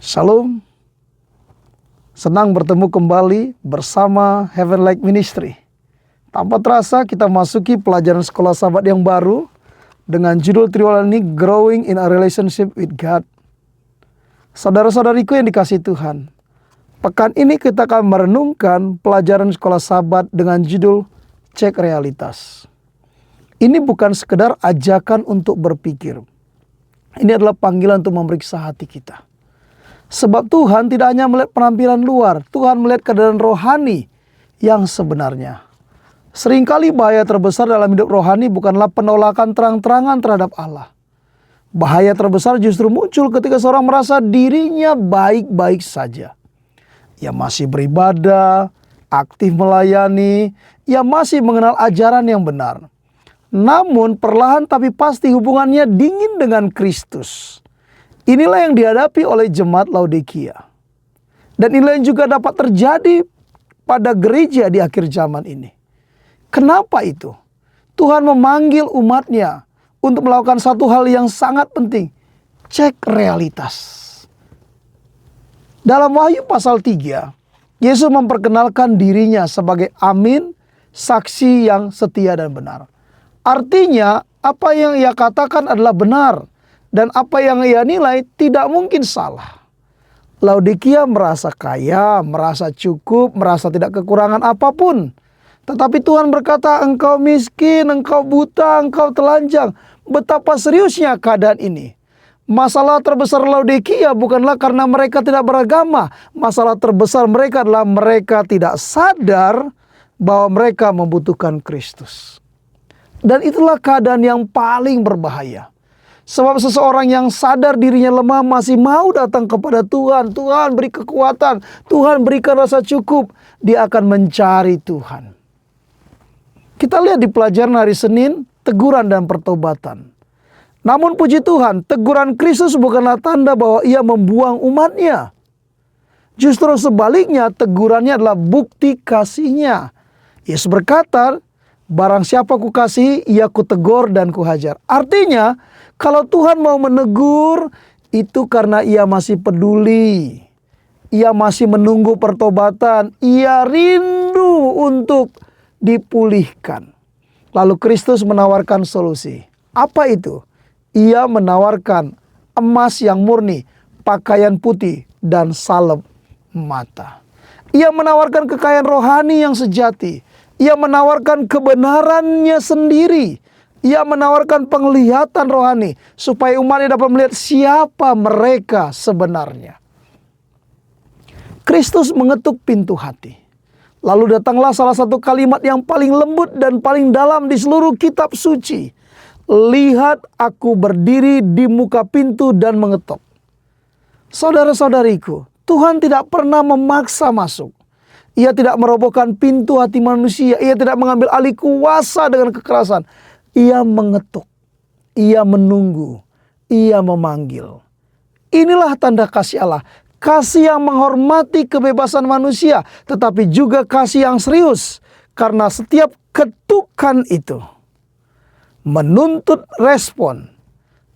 Shalom, senang bertemu kembali bersama Heaven Light Ministry. Tanpa terasa kita masuki pelajaran sekolah sahabat yang baru dengan judul triwulan ini Growing in a Relationship with God. Saudara-saudariku yang dikasihi Tuhan, pekan ini kita akan merenungkan pelajaran sekolah sahabat dengan judul Cek Realitas. Ini bukan sekedar ajakan untuk berpikir. Ini adalah panggilan untuk memeriksa hati kita. Sebab Tuhan tidak hanya melihat penampilan luar, Tuhan melihat keadaan rohani yang sebenarnya. Seringkali bahaya terbesar dalam hidup rohani bukanlah penolakan terang-terangan terhadap Allah. Bahaya terbesar justru muncul ketika seorang merasa dirinya baik-baik saja. Ia masih beribadah, aktif melayani, ia masih mengenal ajaran yang benar. Namun perlahan tapi pasti hubungannya dingin dengan Kristus. Inilah yang dihadapi oleh jemaat Laodikia. Dan inilah yang juga dapat terjadi pada gereja di akhir zaman ini. Kenapa itu? Tuhan memanggil umatnya untuk melakukan satu hal yang sangat penting. Cek realitas. Dalam Wahyu pasal 3, Yesus memperkenalkan dirinya sebagai amin, saksi yang setia dan benar. Artinya apa yang ia katakan adalah benar. Dan apa yang ia nilai tidak mungkin salah. Laodikia merasa kaya, merasa cukup, merasa tidak kekurangan apapun. Tetapi Tuhan berkata, engkau miskin, engkau buta, engkau telanjang. Betapa seriusnya keadaan ini. Masalah terbesar Laodikia bukanlah karena mereka tidak beragama. Masalah terbesar mereka adalah mereka tidak sadar bahwa mereka membutuhkan Kristus. Dan itulah keadaan yang paling berbahaya. Sebab seseorang yang sadar dirinya lemah masih mau datang kepada Tuhan. Tuhan beri kekuatan. Tuhan berikan rasa cukup. Dia akan mencari Tuhan. Kita lihat di pelajaran hari Senin, teguran dan pertobatan. Namun puji Tuhan, teguran Kristus bukanlah tanda bahwa ia membuang umatnya. Justru sebaliknya, tegurannya adalah bukti kasihnya. Yesus berkata, barang siapa kukasihi, ia kutegur dan kuhajar. Artinya, kalau Tuhan mau menegur, itu karena ia masih peduli. Ia masih menunggu pertobatan. Ia rindu untuk dipulihkan. Lalu Kristus menawarkan solusi. Apa itu? Ia menawarkan emas yang murni, pakaian putih, dan salep mata. Ia menawarkan kekayaan rohani yang sejati. Ia menawarkan kebenarannya sendiri. Ia menawarkan penglihatan rohani supaya umatnya dapat melihat siapa mereka sebenarnya. Kristus mengetuk pintu hati. Lalu datanglah salah satu kalimat yang paling lembut dan paling dalam di seluruh kitab suci. Lihat, aku berdiri di muka pintu dan mengetuk. Saudara-saudariku, Tuhan tidak pernah memaksa masuk. Ia tidak merobohkan pintu hati manusia. Ia tidak mengambil alih kuasa dengan kekerasan. Ia mengetuk. Ia menunggu. Ia memanggil. Inilah tanda kasih Allah. Kasih yang menghormati kebebasan manusia. Tetapi juga kasih yang serius. Karena setiap ketukan itu menuntut respon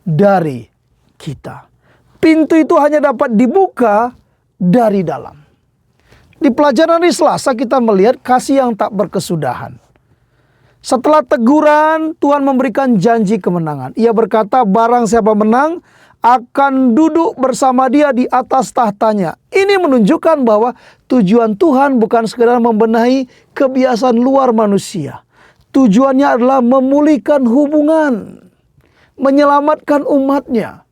dari kita. Pintu itu hanya dapat dibuka dari dalam. Di pelajaran hari Selasa kita melihat kasih yang tak berkesudahan. Setelah teguran, Tuhan memberikan janji kemenangan. Ia berkata, barang siapa menang akan duduk bersama dia di atas tahtanya. Ini menunjukkan bahwa tujuan Tuhan bukan sekedar membenahi kebiasaan luar manusia. Tujuannya adalah memulihkan hubungan, menyelamatkan umatnya,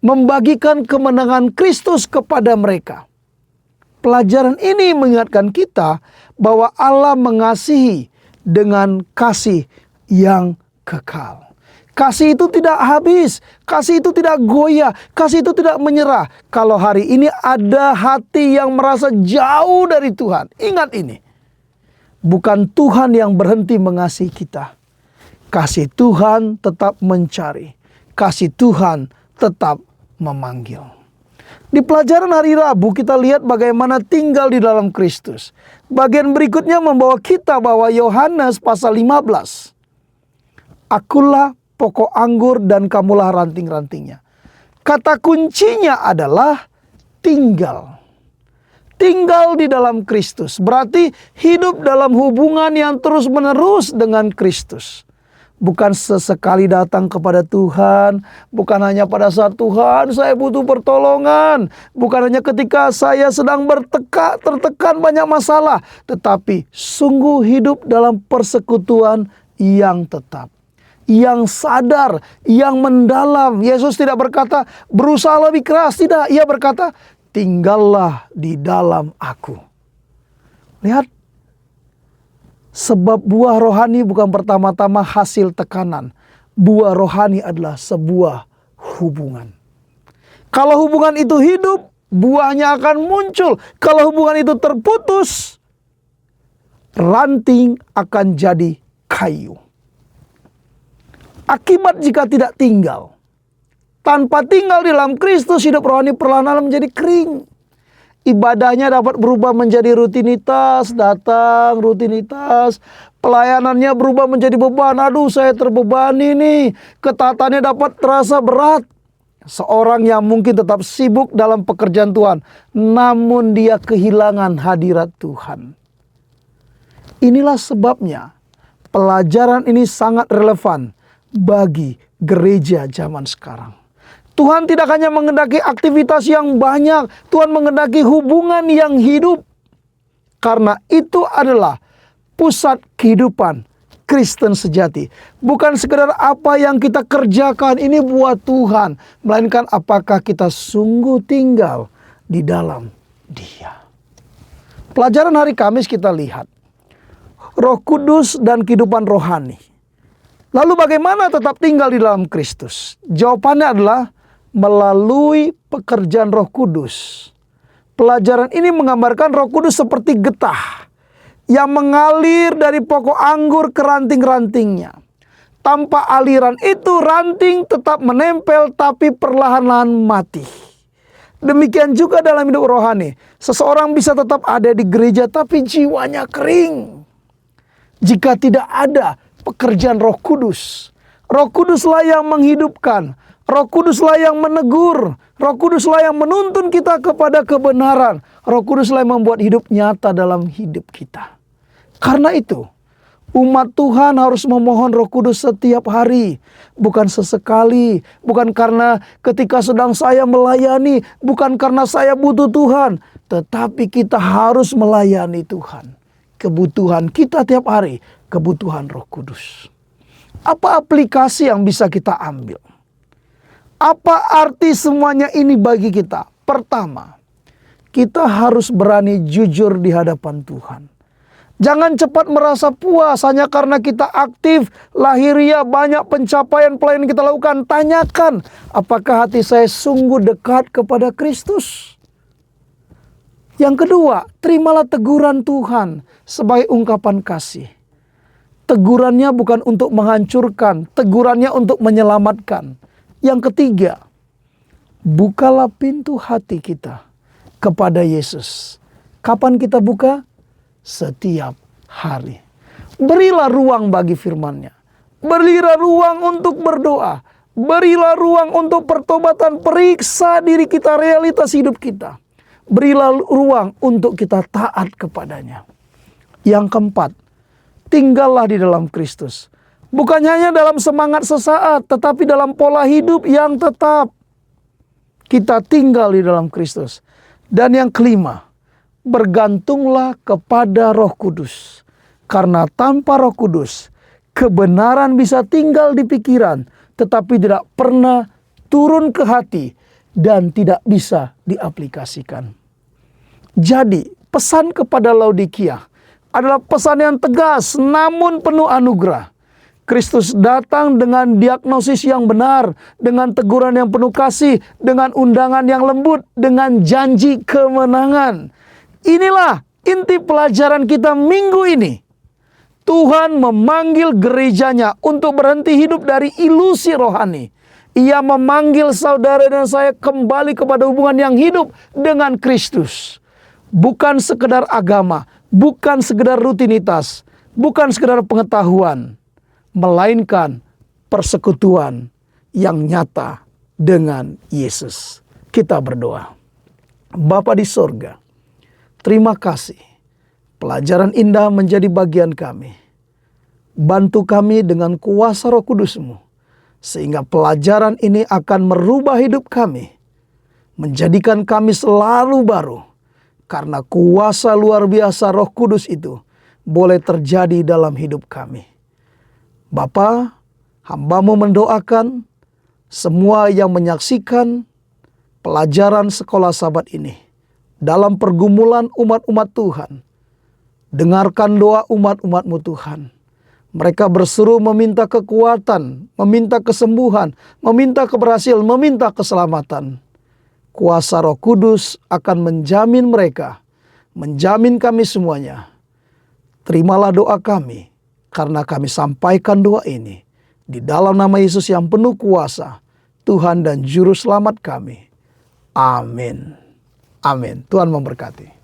membagikan kemenangan Kristus kepada mereka. Pelajaran ini mengingatkan kita bahwa Allah mengasihi dengan kasih yang kekal. Kasih itu tidak habis, kasih itu tidak goyah, kasih itu tidak menyerah. Kalau hari ini ada hati yang merasa jauh dari Tuhan, ingat ini. Bukan Tuhan yang berhenti mengasihi kita. Kasih Tuhan tetap mencari. Kasih Tuhan tetap memanggil. Di pelajaran hari Rabu kita lihat bagaimana tinggal di dalam Kristus. Bagian berikutnya membawa kita bahwa Yohanes pasal 15. Akulah pokok anggur dan kamulah ranting-rantingnya. Kata kuncinya adalah tinggal. Tinggal di dalam Kristus. Berarti hidup dalam hubungan yang terus-menerus dengan Kristus. Bukan sesekali datang kepada Tuhan. Bukan hanya pada saat Tuhan saya butuh pertolongan. Bukan hanya ketika saya sedang tertekan banyak masalah. Tetapi sungguh hidup dalam persekutuan yang tetap. Yang sadar, yang mendalam. Yesus tidak berkata berusaha lebih keras. Tidak, ia berkata tinggallah di dalam aku. Lihat, sebab buah rohani bukan pertama-tama hasil tekanan. Buah rohani adalah sebuah hubungan. Kalau hubungan itu hidup, buahnya akan muncul. Kalau hubungan itu terputus, ranting akan jadi kayu. Akibat jika tidak tinggal. Tanpa tinggal di dalam Kristus, hidup rohani perlahan-lahan menjadi kering. Ibadahnya dapat berubah menjadi rutinitas, datang rutinitas. Pelayanannya berubah menjadi beban. Aduh, saya terbebani nih. Ketaatannya dapat terasa berat. Seorang yang mungkin tetap sibuk dalam pekerjaan Tuhan, namun dia kehilangan hadirat Tuhan. Inilah sebabnya pelajaran ini sangat relevan bagi gereja zaman sekarang. Tuhan tidak hanya menghendaki aktivitas yang banyak, Tuhan menghendaki hubungan yang hidup. Karena itu adalah pusat kehidupan Kristen sejati. Bukan sekedar apa yang kita kerjakan ini buat Tuhan, melainkan apakah kita sungguh tinggal di dalam Dia. Pelajaran hari Kamis kita lihat Roh Kudus dan kehidupan rohani. Lalu bagaimana tetap tinggal di dalam Kristus? Jawabannya adalah melalui pekerjaan Roh Kudus. Pelajaran ini menggambarkan Roh Kudus seperti getah yang mengalir dari pokok anggur ke ranting-rantingnya. Tanpa aliran itu ranting tetap menempel tapi perlahan-lahan mati. Demikian juga dalam hidup rohani. Seseorang bisa tetap ada di gereja tapi jiwanya kering. Jika tidak ada pekerjaan Roh Kudus. Roh Kuduslah yang menghidupkan. Roh Kuduslah yang menegur. Roh Kuduslah yang menuntun kita kepada kebenaran. Roh Kuduslah yang membuat hidup nyata dalam hidup kita. Karena itu, umat Tuhan harus memohon Roh Kudus setiap hari. Bukan sesekali. Bukan karena ketika sedang saya melayani. Bukan karena saya butuh Tuhan. Tetapi kita harus melayani Tuhan. Kebutuhan kita tiap hari. Kebutuhan Roh Kudus. Apa aplikasi yang bisa kita ambil? Apa arti semuanya ini bagi kita? Pertama, kita harus berani jujur di hadapan Tuhan. Jangan cepat merasa puas hanya karena kita aktif, lahiriah, banyak pencapaian pelayanan kita lakukan. Tanyakan, apakah hati saya sungguh dekat kepada Kristus? Yang kedua, terimalah teguran Tuhan sebagai ungkapan kasih. Tegurannya bukan untuk menghancurkan, tegurannya untuk menyelamatkan. Yang ketiga, bukalah pintu hati kita kepada Yesus. Kapan kita buka? Setiap hari. Berilah ruang bagi firman-Nya. Berilah ruang untuk berdoa. Berilah ruang untuk pertobatan. Periksa diri kita, realitas hidup kita. Berilah ruang untuk kita taat kepadanya. Yang keempat, tinggallah di dalam Kristus. Bukan hanya dalam semangat sesaat, tetapi dalam pola hidup yang tetap. Kita tinggal di dalam Kristus. Dan yang kelima, bergantunglah kepada Roh Kudus. Karena tanpa Roh Kudus, kebenaran bisa tinggal di pikiran, tetapi tidak pernah turun ke hati dan tidak bisa diaplikasikan. Jadi, pesan kepada Laodikia adalah pesan yang tegas namun penuh anugerah. Kristus datang dengan diagnosis yang benar, dengan teguran yang penuh kasih, dengan undangan yang lembut, dengan janji kemenangan. Inilah inti pelajaran kita minggu ini. Tuhan memanggil gerejanya untuk berhenti hidup dari ilusi rohani. Ia memanggil saudara dan saya kembali kepada hubungan yang hidup dengan Kristus. Bukan sekedar agama, bukan sekedar rutinitas, bukan sekedar pengetahuan, melainkan persekutuan yang nyata dengan Yesus. Kita berdoa. Bapa di sorga, terima kasih. Pelajaran indah menjadi bagian kami. Bantu kami dengan kuasa Roh Kudus-Mu, sehingga pelajaran ini akan merubah hidup kami, menjadikan kami selalu baru, karena kuasa luar biasa Roh Kudus itu boleh terjadi dalam hidup kami. Bapa, hamba-Mu mendoakan semua yang menyaksikan pelajaran sekolah Sabat ini dalam pergumulan umat-umat Tuhan. Dengarkan doa umat-umat-Mu Tuhan. Mereka berseru meminta kekuatan, meminta kesembuhan, meminta keberhasilan, meminta keselamatan. Kuasa Roh Kudus akan menjamin mereka, menjamin kami semuanya. Terimalah doa kami, karena kami sampaikan doa ini di dalam nama Yesus yang penuh kuasa, Tuhan dan Juru Selamat kami. Amin. Amin. Tuhan memberkati.